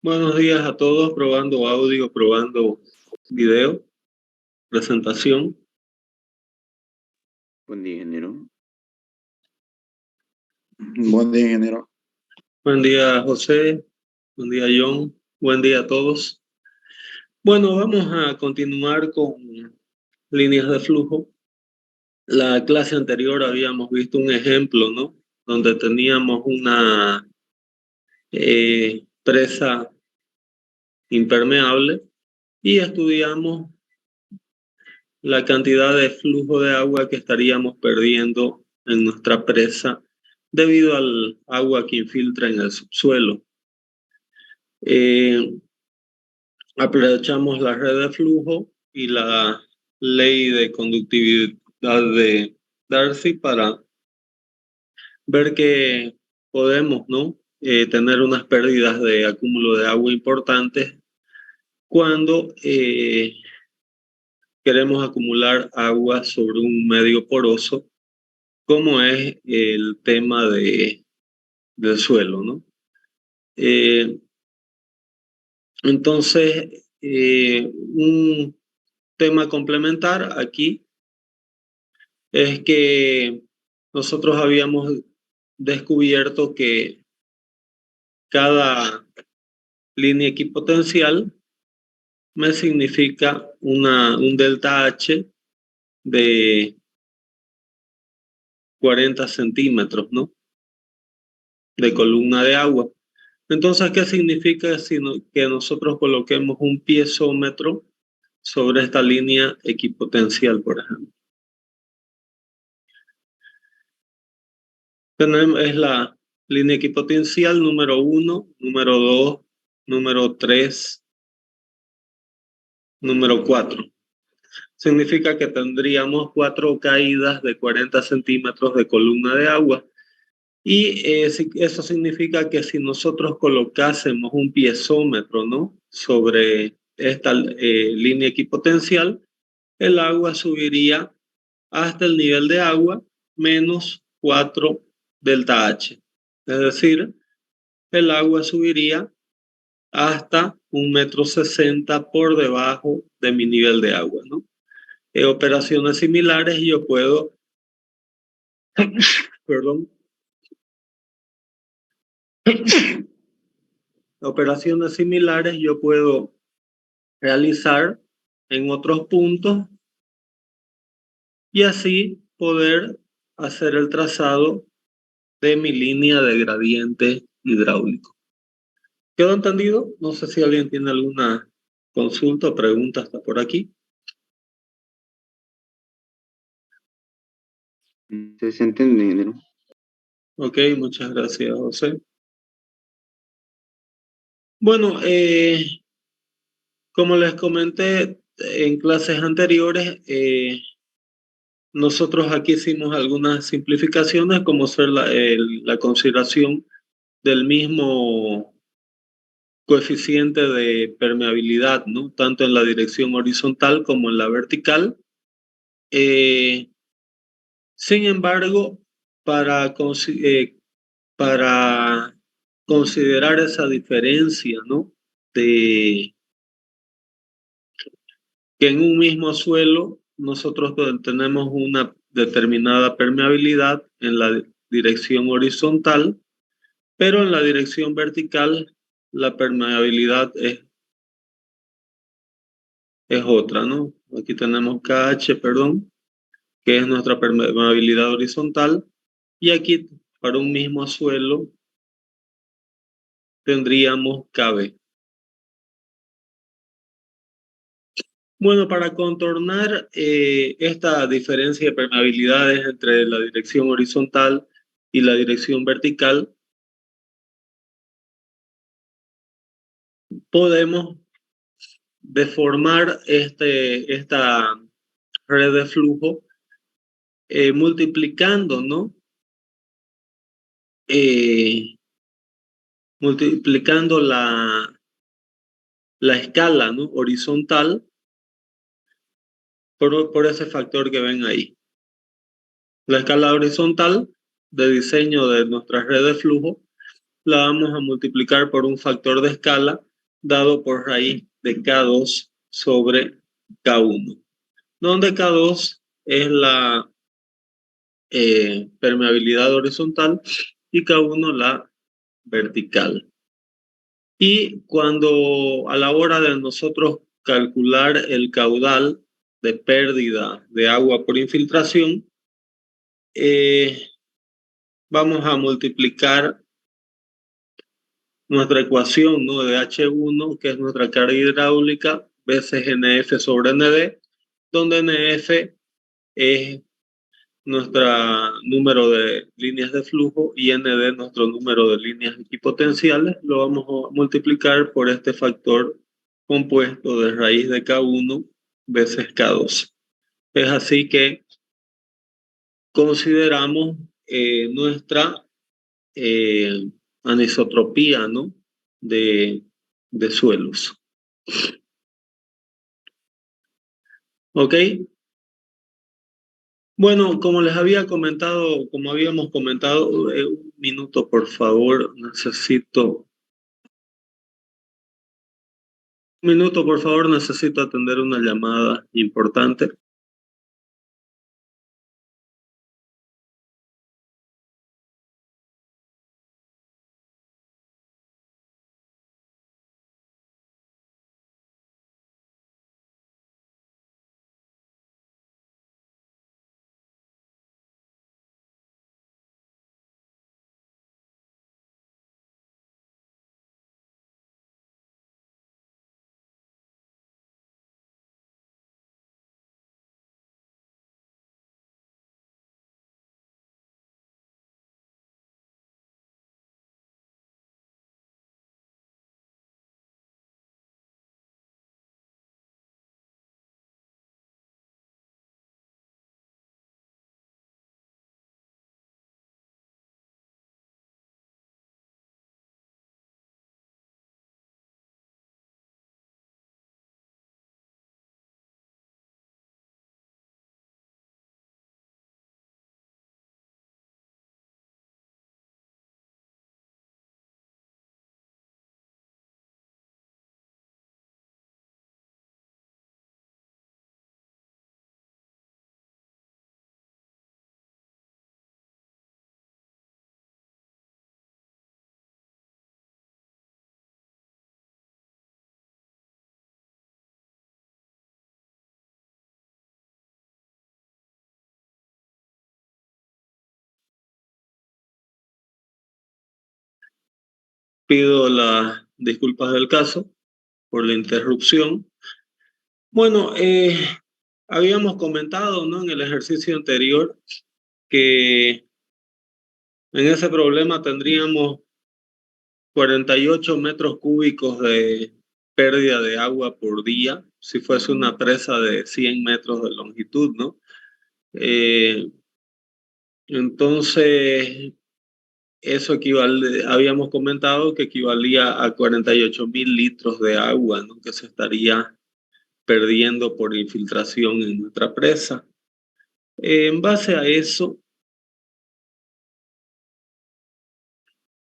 Buenos días a todos, probando audio, probando video, presentación. Buen día, ingeniero. Buen día, ingeniero. Buen día, José. Buen día, John. Buen día a todos. Bueno, vamos a continuar con líneas de flujo. La clase anterior habíamos visto un ejemplo, ¿no? Donde teníamos una presa impermeable y estudiamos la cantidad de flujo de agua que estaríamos perdiendo en nuestra presa debido al agua que infiltra en el subsuelo. Aprovechamos la red de flujo y la ley de conductividad de Darcy para ver que podemos, ¿no? Tener unas pérdidas de acúmulo de agua importantes cuando queremos acumular agua sobre un medio poroso, como es el tema del suelo, ¿no? Entonces, un tema complementar aquí es que nosotros habíamos descubierto que cada línea equipotencial me significa un delta H de 40 centímetros, ¿no? De columna de agua. Entonces, ¿qué significa que nosotros coloquemos un piezómetro sobre esta línea equipotencial, por ejemplo? Es la línea equipotencial número 1, número 2, número 3, número 4. Significa que tendríamos 4 caídas de 40 centímetros de columna de agua. Y eso significa que si nosotros colocásemos un piezómetro, ¿no?, sobre esta línea equipotencial, el agua subiría hasta el nivel de agua menos 4 delta H. Es decir, el agua subiría hasta 1,60 m por debajo de mi nivel de agua, ¿no? En operaciones similares yo puedo, perdón, operaciones similares yo puedo realizar en otros puntos y así poder hacer el trazado de mi línea de gradiente hidráulico. ¿Quedó entendido? No sé si alguien tiene alguna consulta o pregunta hasta por aquí. Se entiende, ingeniero. Ok, muchas gracias, José. Bueno, como les comenté en clases anteriores, nosotros aquí hicimos algunas simplificaciones, como ser la consideración del mismo coeficiente de permeabilidad, ¿no?, tanto en la dirección horizontal como en la vertical. Sin embargo, para considerar esa diferencia, ¿no?, de que en un mismo suelo nosotros tenemos una determinada permeabilidad en la dirección horizontal, pero en la dirección vertical la permeabilidad es otra, ¿no? Aquí tenemos KH, perdón, que es nuestra permeabilidad horizontal, y aquí para un mismo suelo tendríamos KB. Bueno, para contornar esta diferencia de permeabilidades entre la dirección horizontal y la dirección vertical, podemos deformar esta red de flujo multiplicando, ¿no? Multiplicando la escala, ¿no?, horizontal por ese factor que ven ahí. La escala horizontal de diseño de nuestra red de flujo la vamos a multiplicar por un factor de escala dado por raíz de K2 sobre K1, donde K2 es la permeabilidad horizontal y K1 la vertical. Y cuando a la hora de nosotros calcular el caudal de pérdida de agua por infiltración, vamos a multiplicar nuestra ecuación, ¿no?, de H1, que es nuestra carga hidráulica, veces NF sobre ND, donde NF es nuestro número de líneas de flujo y ND nuestro número de líneas equipotenciales. Lo vamos a multiplicar por este factor compuesto de raíz de K1 veces K2. Es así que consideramos nuestra anisotropía, ¿no?, de suelos. ¿Ok? Bueno, como les había comentado, como habíamos comentado, un minuto, por favor, necesito atender una llamada importante. Pido las disculpas del caso por la interrupción. Bueno, habíamos comentado, ¿no?, en el ejercicio anterior que en ese problema tendríamos 48 metros cúbicos de pérdida de agua por día, si fuese una presa de 100 metros de longitud, ¿no? Entonces, eso habíamos comentado que equivalía a 48.000 litros de agua, ¿no?, que se estaría perdiendo por infiltración en nuestra presa. En base a eso,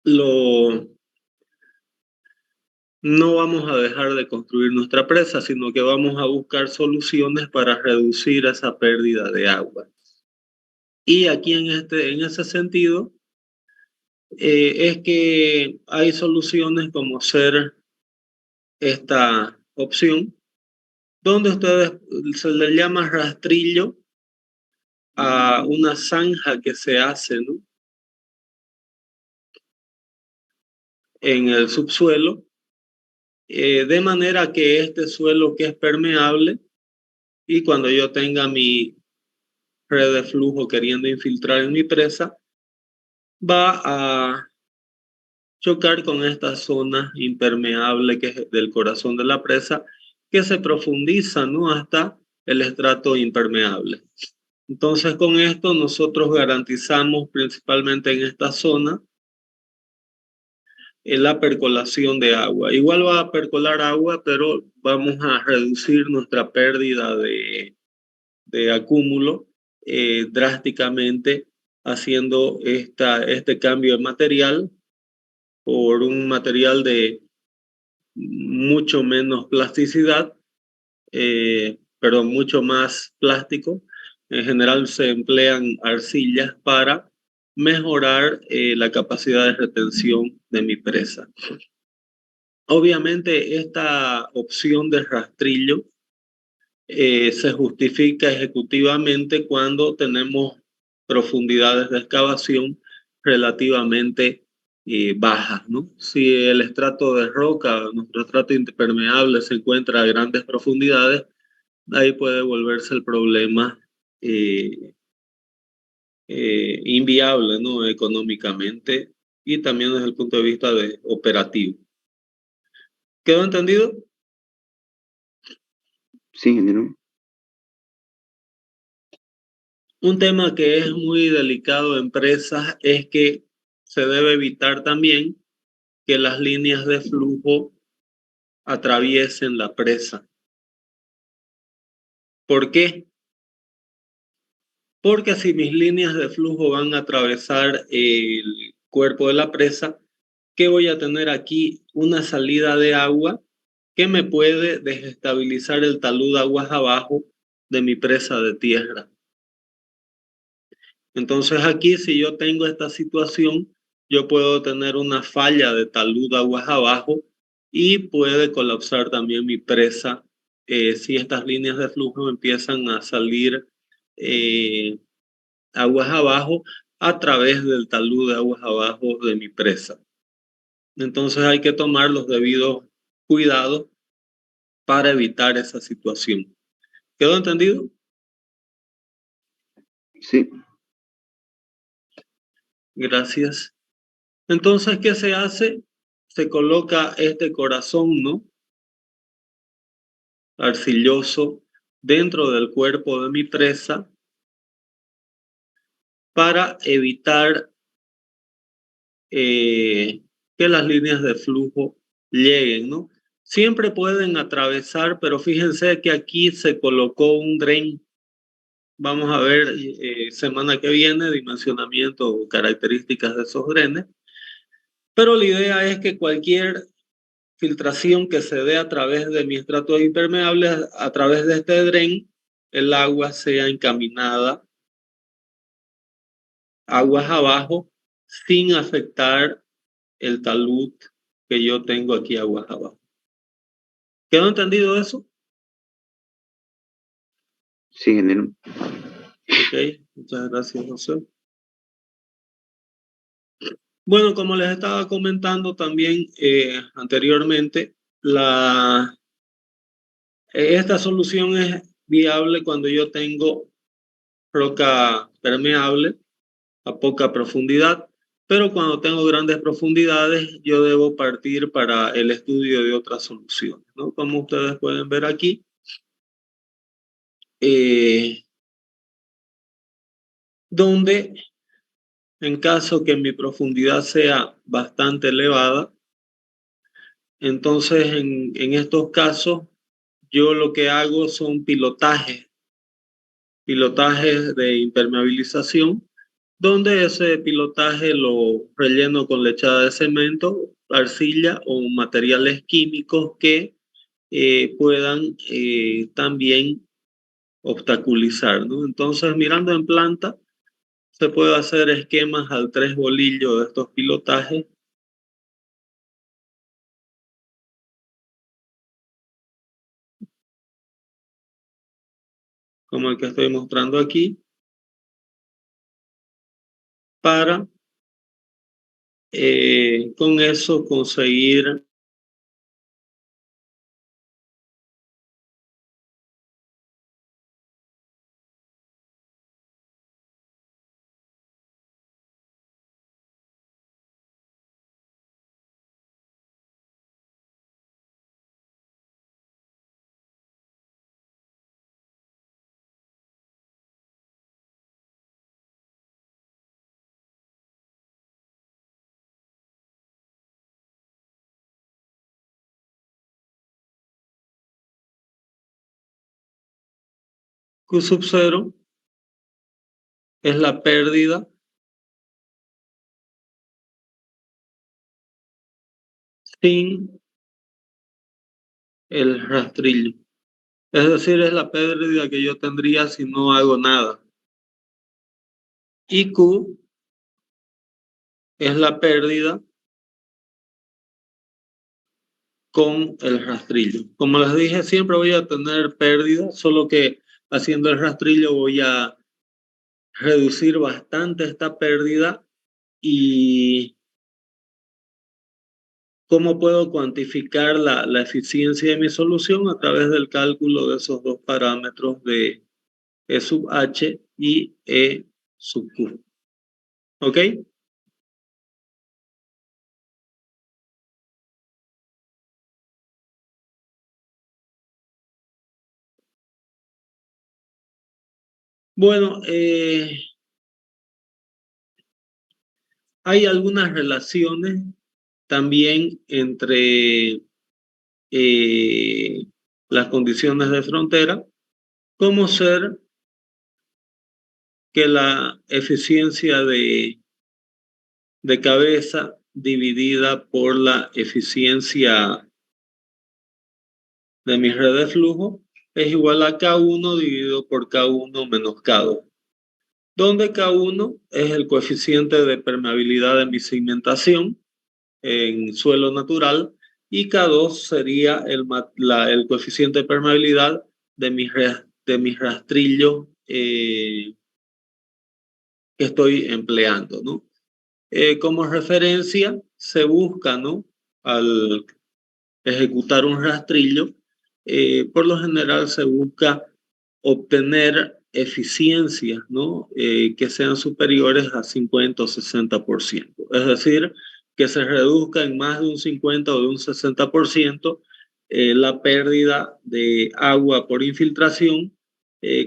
no vamos a dejar de construir nuestra presa, sino que vamos a buscar soluciones para reducir esa pérdida de agua. Y aquí en ese sentido, es que hay soluciones como ser esta opción, donde ustedes se le llama rastrillo a una zanja que se hace, ¿no?, en el subsuelo, de manera que este suelo que es permeable, y cuando yo tenga mi red de flujo queriendo infiltrar en mi presa, va a chocar con esta zona impermeable que es del corazón de la presa, que se profundiza, ¿no?, hasta el estrato impermeable. Entonces, con esto nosotros garantizamos principalmente en esta zona la percolación de agua. Igual va a percolar agua, pero vamos a reducir nuestra pérdida de acúmulo drásticamente, haciendo este cambio de material por un material de mucho menos plasticidad, pero mucho más plástico. En general se emplean arcillas para mejorar la capacidad de retención de mi presa. Obviamente esta opción de rastrillo se justifica ejecutivamente cuando tenemos profundidades de excavación relativamente bajas, ¿no? Si el estrato de roca, nuestro estrato impermeable se encuentra a grandes profundidades, ahí puede volverse el problema inviable, ¿no? Económicamente y también desde el punto de vista de operativo. ¿Quedó entendido? Sí, ingeniero. Un tema que es muy delicado en empresas es que se debe evitar también que las líneas de flujo atraviesen la presa. ¿Por qué? Porque si mis líneas de flujo van a atravesar el cuerpo de la presa, ¿qué voy a tener aquí? Una salida de agua que me puede desestabilizar el talud aguas abajo de mi presa de tierra. Entonces aquí, si yo tengo esta situación, yo puedo tener una falla de talud aguas abajo y puede colapsar también mi presa si estas líneas de flujo empiezan a salir aguas abajo a través del talud de aguas abajo de mi presa. Entonces hay que tomar los debidos cuidados para evitar esa situación. ¿Quedó entendido? Sí. Gracias. Entonces, ¿qué se hace? Se coloca este corazón, ¿no? Arcilloso dentro del cuerpo de mi presa para evitar que las líneas de flujo lleguen, ¿no? Siempre pueden atravesar, pero fíjense que aquí se colocó un drain. Vamos a ver semana que viene dimensionamiento o características de esos drenes. Pero la idea es que cualquier filtración que se dé a través de mi estrato impermeable, a través de este dren, el agua sea encaminada aguas abajo sin afectar el talud que yo tengo aquí aguas abajo. ¿Quedó entendido eso? Sí, ingeniero. Ok, muchas gracias, José. Bueno, como les estaba comentando también anteriormente, esta solución es viable cuando yo tengo roca permeable a poca profundidad, pero cuando tengo grandes profundidades yo debo partir para el estudio de otras soluciones, ¿no? Como ustedes pueden ver aquí, donde en caso que mi profundidad sea bastante elevada, entonces en estos casos yo lo que hago son pilotajes de impermeabilización, donde ese pilotaje lo relleno con lechada de cemento, arcilla o materiales químicos que puedan también obstaculizar, ¿no? Entonces, mirando en planta, se puede hacer esquemas al 3 bolillos de estos pilotajes. Como el que estoy mostrando aquí, para con eso conseguir Q sub 0 es la pérdida sin el rastrillo. Es decir, es la pérdida que yo tendría si no hago nada. Y Q es la pérdida con el rastrillo. Como les dije, siempre voy a tener pérdida, solo que haciendo el rastrillo voy a reducir bastante esta pérdida. ¿Y cómo puedo cuantificar la eficiencia de mi solución? A través del cálculo de esos dos parámetros de E sub H y E sub Q. ¿Ok? Bueno, hay algunas relaciones también entre las condiciones de frontera, como ser que la eficiencia de cabeza dividida por la eficiencia de mi red de flujo es igual a K1 dividido por K1 menos K2, donde K1 es el coeficiente de permeabilidad de mi cimentación en suelo natural y K2 sería el coeficiente de permeabilidad de mi rastrillo que estoy empleando, ¿no? Como referencia se busca, ¿no? Al ejecutar un rastrillo, por lo general se busca obtener eficiencias, ¿no? Que sean superiores a 50 o 60%. Es decir, que se reduzca en más de un 50 o de un 60% la pérdida de agua por infiltración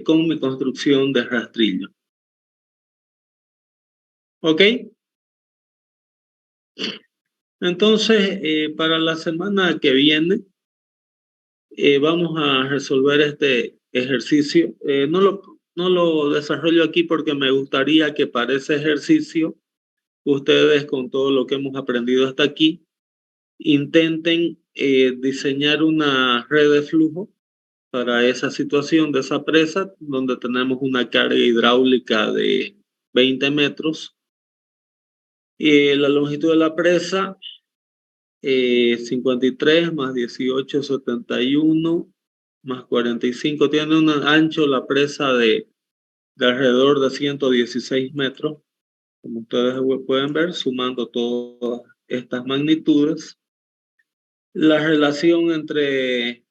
con mi construcción de rastrillo. ¿Ok? Entonces, para la semana que viene, vamos a resolver este ejercicio. No lo desarrollo aquí porque me gustaría que para ese ejercicio, ustedes con todo lo que hemos aprendido hasta aquí, intenten diseñar una red de flujo para esa situación de esa presa, donde tenemos una carga hidráulica de 20 metros. La longitud de la presa 53 más 18, 71 más 45. Tiene un ancho la presa de alrededor de 116 metros, como ustedes pueden ver, sumando todas estas magnitudes. La relación entre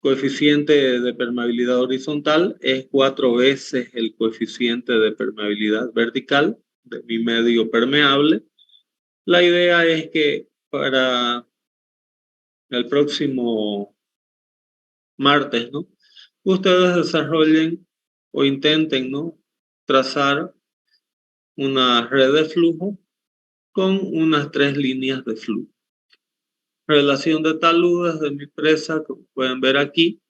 coeficiente de permeabilidad horizontal es 4 veces el coeficiente de permeabilidad vertical de mi medio permeable. La idea es que para el próximo martes, ¿no? Ustedes desarrollen o intenten, ¿no? Trazar una red de flujo con unas 3 líneas de flujo. Relación de taludes de mi presa, como pueden ver aquí,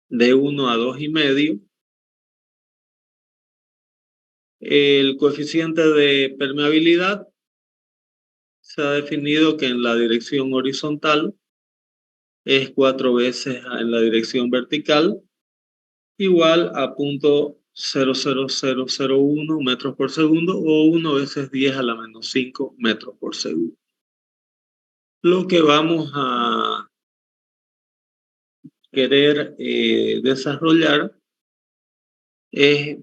de 1 a 2,5. El coeficiente de permeabilidad se ha definido que en la dirección horizontal es 4 veces en la dirección vertical, igual a 0.00001 metros por segundo o 1 veces 10 a la menos 5 metros por segundo. Lo que vamos a querer desarrollar es,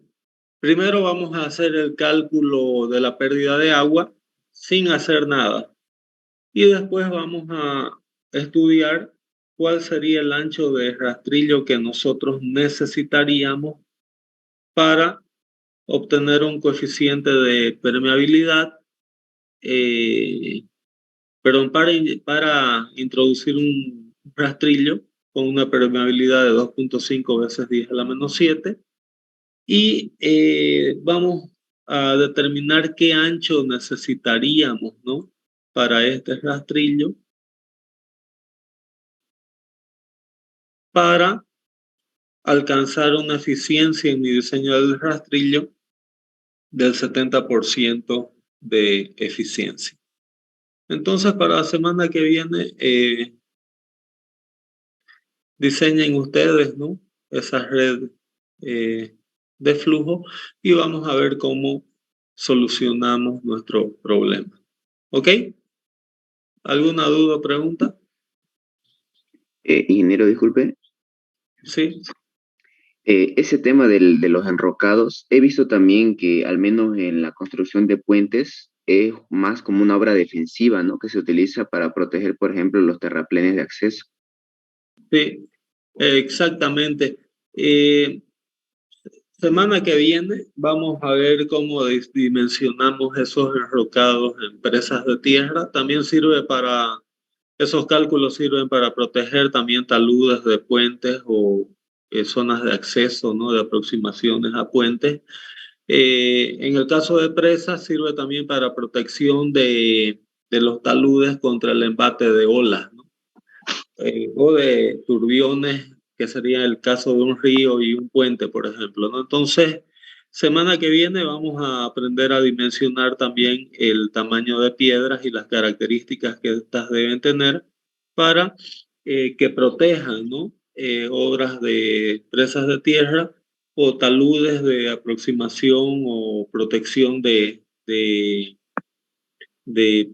primero vamos a hacer el cálculo de la pérdida de agua sin hacer nada. Y después vamos a estudiar cuál sería el ancho de rastrillo que nosotros necesitaríamos para obtener un coeficiente de permeabilidad, perdón, para introducir un rastrillo con una permeabilidad de 2.5 veces 10 a la menos 7. Y vamos a determinar qué ancho necesitaríamos, ¿no? Para este rastrillo, para alcanzar una eficiencia en mi diseño del rastrillo del 70% de eficiencia. Entonces, para la semana que viene, diseñen ustedes, ¿no?, esa red de flujo y vamos a ver cómo solucionamos nuestro problema. ¿Ok? ¿Alguna duda o pregunta? Ingeniero, disculpe. Sí. Ese tema de los enrocados, he visto también que al menos en la construcción de puentes es más como una obra defensiva, ¿no? Que se utiliza para proteger, por ejemplo, los terraplenes de acceso. Sí, exactamente. Semana que viene vamos a ver cómo dimensionamos esos enrocados en presas de tierra. También sirve para, esos cálculos sirven para proteger también taludes de puentes o zonas de acceso, ¿no?, de aproximaciones a puentes. En el caso de presas sirve también para protección de los taludes contra el embate de olas, ¿no?, o de turbiones, que sería el caso de un río y un puente, por ejemplo, ¿no? Entonces, semana que viene vamos a aprender a dimensionar también el tamaño de piedras y las características que estas deben tener para que protejan, ¿no?, obras de presas de tierra o taludes de aproximación o protección de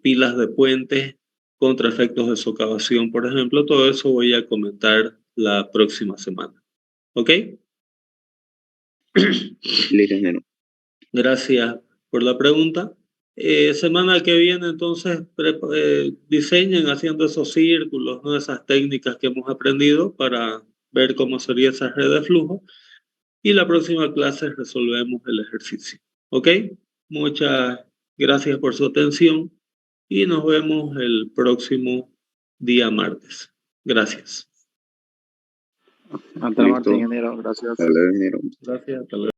pilas de puentes contra efectos de socavación, por ejemplo. Todo eso voy a comentar la próxima semana. ¿Ok? Listo, ingeniero. Gracias por la pregunta. Semana que viene, entonces, diseñen haciendo esos círculos, ¿no?, esas técnicas que hemos aprendido para ver cómo sería esa red de flujo. Y la próxima clase resolvemos el ejercicio. ¿Ok? Muchas gracias por su atención y nos vemos el próximo día martes. Gracias. Hasta el martes, Listo. ingeniero. Gracias. Hasta luego, ingeniero. Gracias. Hasta luego.